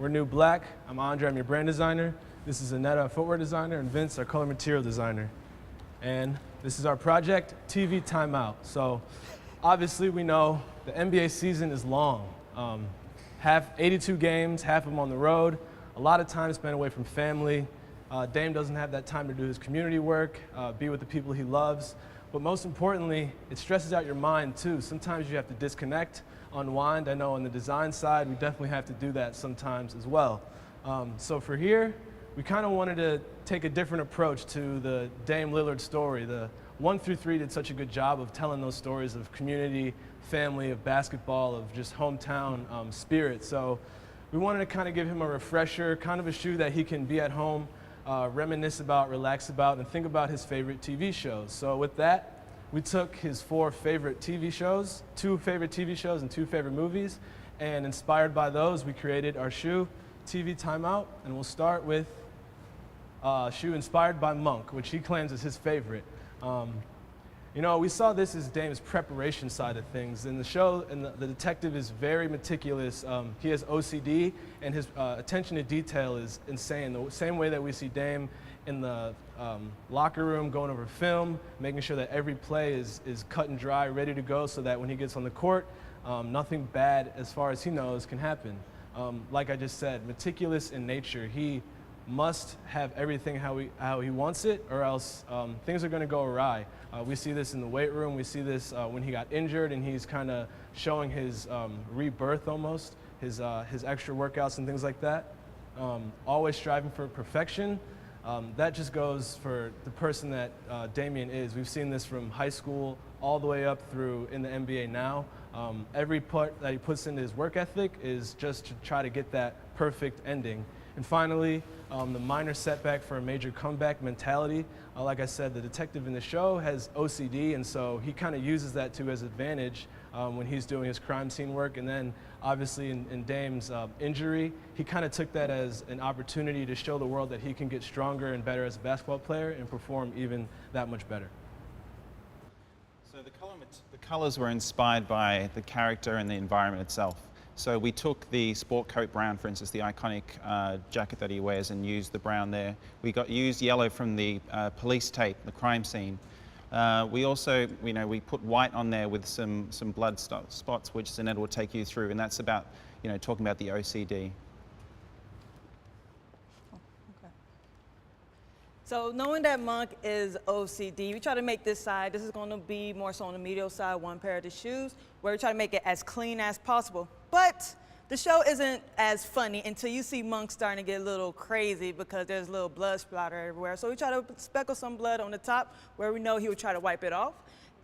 We're New Black. I'm Andre, I'm your brand designer. This is Annetta, our footwear designer, and Vince, our color material designer. And this is our project, TV Timeout. So obviously we know the NBA season is long. 82 games, half of them on the road, a lot of time spent away from family. Dame doesn't have that time to do his community work, be with the people he loves. But most importantly, it stresses out your mind too. Sometimes you have to disconnect, unwind. I know on the design side, we definitely have to do that sometimes as well. So for here, we kind of wanted to take a different approach to the Dame Lillard story. The 1 through 3 did such a good job of telling those stories of community, family, of basketball, of just hometown spirit. So we wanted to kind of give him a refresher, kind of a shoe that he can be at home, reminisce about, relax about, and think about his favorite TV shows. So with that, we took his 4 favorite TV shows, 2 favorite TV shows and 2 favorite movies, and inspired by those, we created our shoe, TV Timeout, and we'll start with a shoe inspired by Monk, which he claims is his favorite. You know, we saw this as Dame's preparation side of things. In the show, and the detective is very meticulous. He has OCD, and his attention to detail is insane. The same way that we see Dame in the locker room going over film, making sure that every play is cut and dry, ready to go, so that when he gets on the court, nothing bad, as far as he knows, can happen. Like I just said, meticulous in nature. He must have everything how he wants it, or else things are going to go awry. We see this in the weight room. We see this when he got injured, and he's kind of showing his rebirth almost, his extra workouts and things like that. Always striving for perfection. That just goes for the person that Damian is. We've seen this from high school all the way up through in the NBA now. Every part that he puts into his work ethic is just to try to get that perfect ending. And finally, the minor setback for a major comeback mentality. Like I said, the detective in the show has OCD, and so he kind of uses that to his advantage when he's doing his crime scene work. And then obviously in Dame's injury, he kind of took that as an opportunity to show the world that he can get stronger and better as a basketball player and perform even that much better. So the colors were inspired by the character and the environment itself. So we took the sport coat brown, for instance, the iconic jacket that he wears, and used the brown there. We used yellow from the police tape, the crime scene. We also, we put white on there with some blood spots, which Zanetta will take you through, and that's about, talking about the OCD. So knowing that Monk is OCD, we try to make this side, this is going to be more so on the medial side, one pair of the shoes, where we try to make it as clean as possible. But the show isn't as funny until you see Monk starting to get a little crazy because there's a little blood splatter everywhere. So we try to speckle some blood on the top where we know he would try to wipe it off.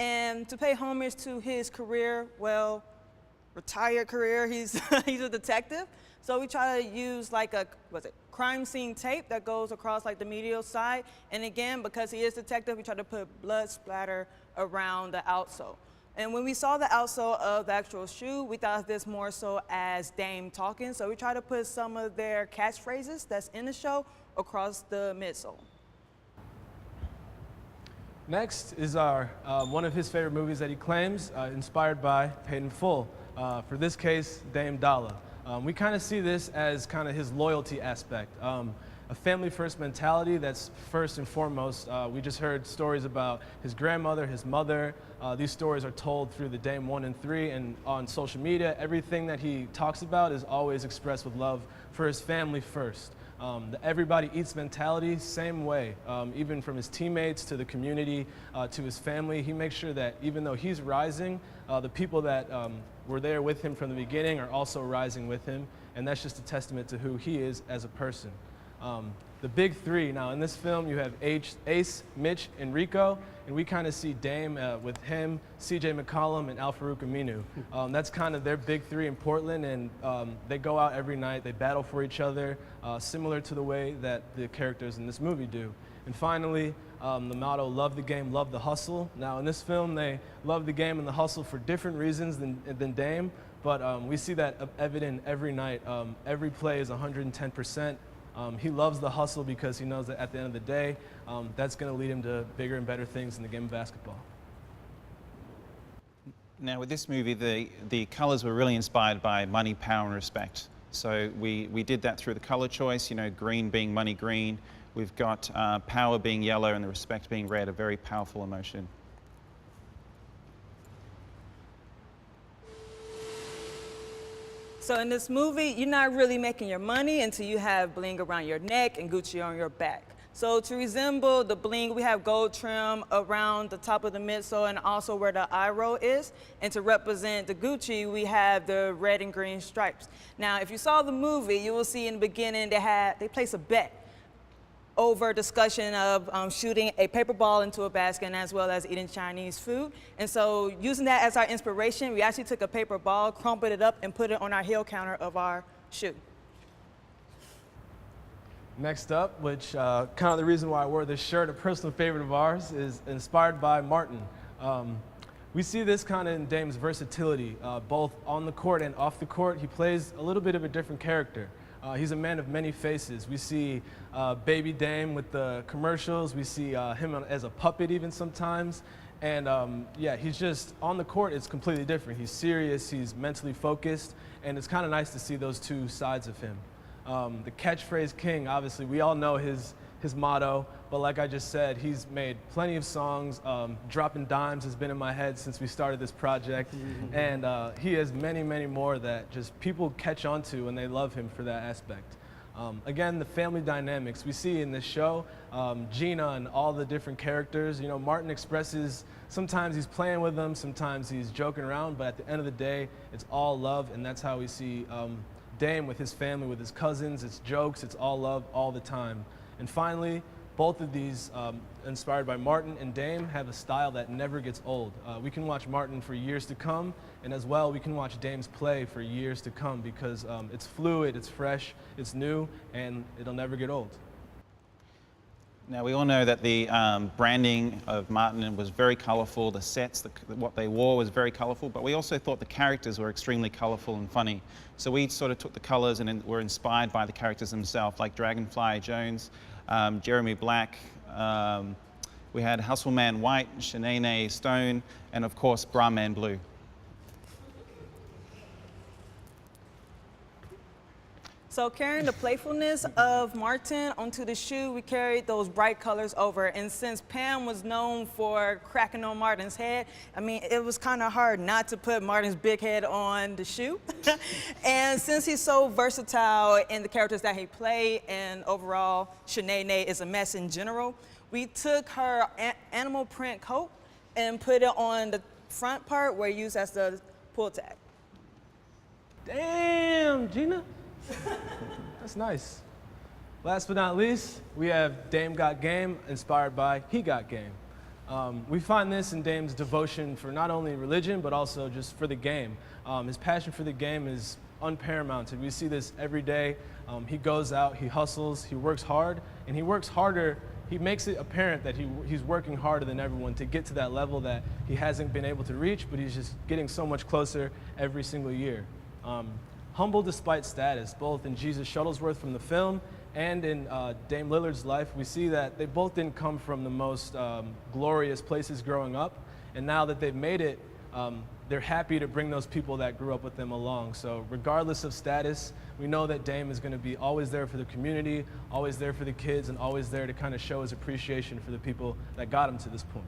And to pay homage to his career, well, retired career, he's a detective. So we try to use like a, crime scene tape that goes across like the medial side. And again, because he is detective, we try to put blood splatter around the outsole. And when we saw the outsole of the actual shoe, we thought of this more so as Dame talking. So we try to put some of their catchphrases that's in the show across the midsole. Next is our one of his favorite movies that he claims, inspired by Paid in Full. For this case, Dame Dollar. We kind of see this as kind of his loyalty aspect. A family-first mentality that's first and foremost. We just heard stories about his grandmother, his mother. These stories are told through the Dame 1 and 3, and on social media, everything that he talks about is always expressed with love for his family first. The everybody eats mentality, same way. Even from his teammates to the community to his family, he makes sure that even though he's rising, the people that were there with him from the beginning are also rising with him, and that's just a testament to who he is as a person. The big 3, now in this film you have Ace, Mitch, and Rico, and we kind of see Dame with him, CJ McCollum, and Al-Farouq Aminu. That's kind of their big 3 in Portland, and they go out every night, they battle for each other, similar to the way that the characters in this movie do. And finally, the motto, love the game, love the hustle. Now in this film, they love the game and the hustle for different reasons than Dame, but we see that evident every night. Every play is 110%. He loves the hustle because he knows that at the end of the day, that's going to lead him to bigger and better things in the game of basketball. Now with this movie, the colors were really inspired by money, power, and respect. So we did that through the color choice, you know, green being money green. We've got power being yellow and the respect being red, a very powerful emotion. So in this movie, you're not really making your money until you have bling around your neck and Gucci on your back. So to resemble the bling, we have gold trim around the top of the midsole and also where the eye roll is. And to represent the Gucci, we have the red and green stripes. Now, if you saw the movie, you will see in the beginning they place a bet over discussion of shooting a paper ball into a basket as well as eating Chinese food. And so using that as our inspiration, we actually took a paper ball, crumpled it up, and put it on our heel counter of our shoe. Next up, which kind of the reason why I wore this shirt, a personal favorite of ours, is inspired by Martin. We see this kind of in Dame's versatility, both on the court and off the court. He plays a little bit of a different character. He's a man of many faces. We see Baby Dame with the commercials. We see him as a puppet even sometimes. And yeah, he's just, on the court, it's completely different. He's serious, he's mentally focused, and it's kind of nice to see those two sides of him. The catchphrase king, obviously, we all know his motto, but like I just said, he's made plenty of songs. Dropping Dimes has been in my head since we started this project, and he has many, many more that just people catch on to and they love him for that aspect. Again, the family dynamics we see in this show, Gina and all the different characters, you know, Martin expresses, sometimes he's playing with them, sometimes he's joking around, but at the end of the day, it's all love, and that's how we see Dame with his family, with his cousins. It's jokes, it's all love all the time. And finally, both of these, inspired by Martin and Dame, have a style that never gets old. We can watch Martin for years to come, and as well, we can watch Dame's play for years to come because it's fluid, it's fresh, it's new, and it'll never get old. Now, we all know that the branding of Martin was very colorful, the sets, what they wore was very colorful, but we also thought the characters were extremely colorful and funny. So we sort of took the colors and were inspired by the characters themselves, like Dragonfly Jones, Jeremy Black, we had Hustleman White, Shanae Stone, and of course, Brahman Blue. So carrying the playfulness of Martin onto the shoe, we carried those bright colors over. And since Pam was known for cracking on Martin's head, I mean, it was kind of hard not to put Martin's big head on the shoe. And since he's so versatile in the characters that he played, and overall, Shanae is a mess in general, we took her animal print coat and put it on the front part where it used as the pull tag. Damn, Gina. That's nice. Last but not least, we have Dame Got Game, inspired by He Got Game. We find this in Dame's devotion for not only religion, but also just for the game. His passion for the game is unparamounted. We see this every day. He goes out, he hustles, he works hard, and he works harder. He makes it apparent that he's working harder than everyone to get to that level that he hasn't been able to reach, but he's just getting so much closer every single year. Humble despite status, both in Jesus Shuttlesworth from the film and in Dame Lillard's life, we see that they both didn't come from the most glorious places growing up, and now that they've made it, they're happy to bring those people that grew up with them along. So regardless of status, we know that Dame is going to be always there for the community, always there for the kids, and always there to kind of show his appreciation for the people that got him to this point.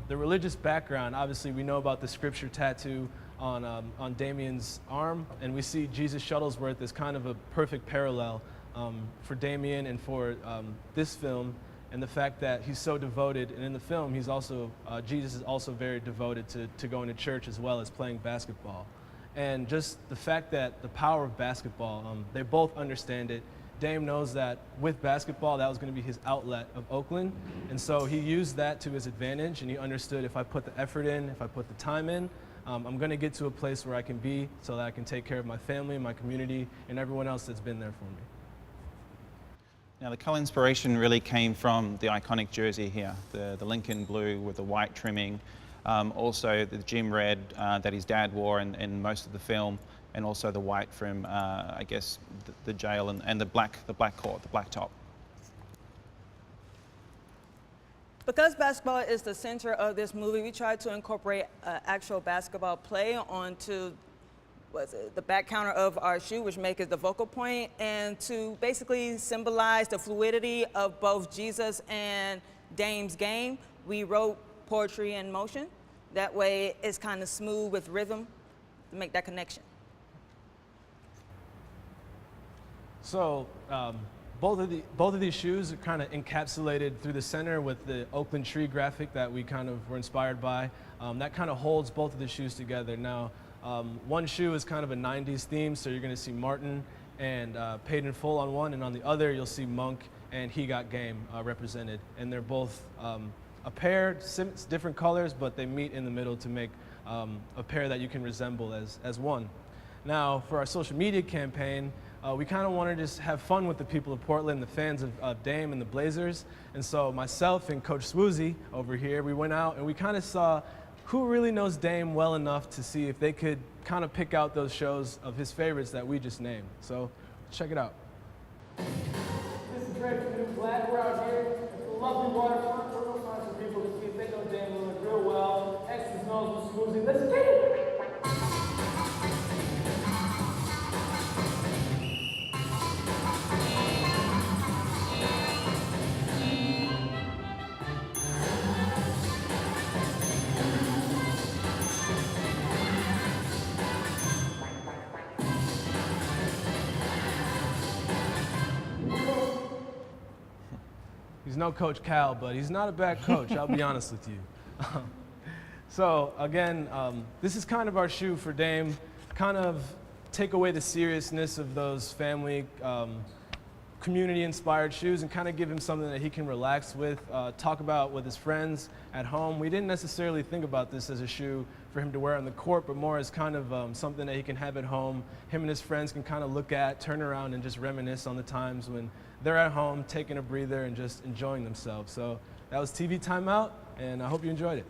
The religious background, obviously we know about the scripture tattoo on Damian's arm, and we see Jesus Shuttlesworth as kind of a perfect parallel for Damian and for this film, and the fact that he's so devoted, and in the film he's also, Jesus is also very devoted to going to church as well as playing basketball. And just the fact that the power of basketball, they both understand it. Dame knows that with basketball, that was going to be his outlet of Oakland, and so he used that to his advantage, and he understood if I put the effort in, if I put the time in, I'm going to get to a place where I can be so that I can take care of my family, my community, and everyone else that's been there for me. Now, the color inspiration really came from the iconic jersey here, the Lincoln blue with the white trimming, also the gym red that his dad wore in most of the film, and also the white from, I guess, the jail and the black court, the black top. Because basketball is the center of this movie, we tried to incorporate actual basketball play onto the back counter of our shoe, which makes it the focal point, and to basically symbolize the fluidity of both Jesus and Dame's game, we wrote poetry in motion. That way it's kind of smooth with rhythm to make that connection. So both of these shoes are kind of encapsulated through the center with the Oakland tree graphic that we kind of were inspired by. That kind of holds both of the shoes together. Now, one shoe is kind of a 90s theme, so you're going to see Martin and Paid in Full on one, and on the other you'll see Monk and He Got Game represented. And they're both a pair, different colors, but they meet in the middle to make a pair that you can resemble as one. Now, for our social media campaign, we kind of wanted to just have fun with the people of Portland, the fans of Dame and the Blazers. And so myself and Coach Swoozy over here, we went out and we kind of saw who really knows Dame well enough to see if they could kind of pick out those shows of his favorites that we just named. So check it out. This is Greg from New Black. We're out here at the lovely waterfront. We're going to find some people to see if they know Dame Lillard real well. X's knows with Swoozy. Let's get it! He's no Coach Cal, but he's not a bad coach, I'll be honest with you. So again, this is kind of our shoe for Dame, kind of take away the seriousness of those family, community-inspired shoes and kind of give him something that he can relax with, talk about with his friends at home. We didn't necessarily think about this as a shoe for him to wear on the court, but more as kind of something that he can have at home. Him and his friends can kind of look at, turn around, and just reminisce on the times when they're at home, taking a breather and just enjoying themselves. So that was TV Timeout, and I hope you enjoyed it.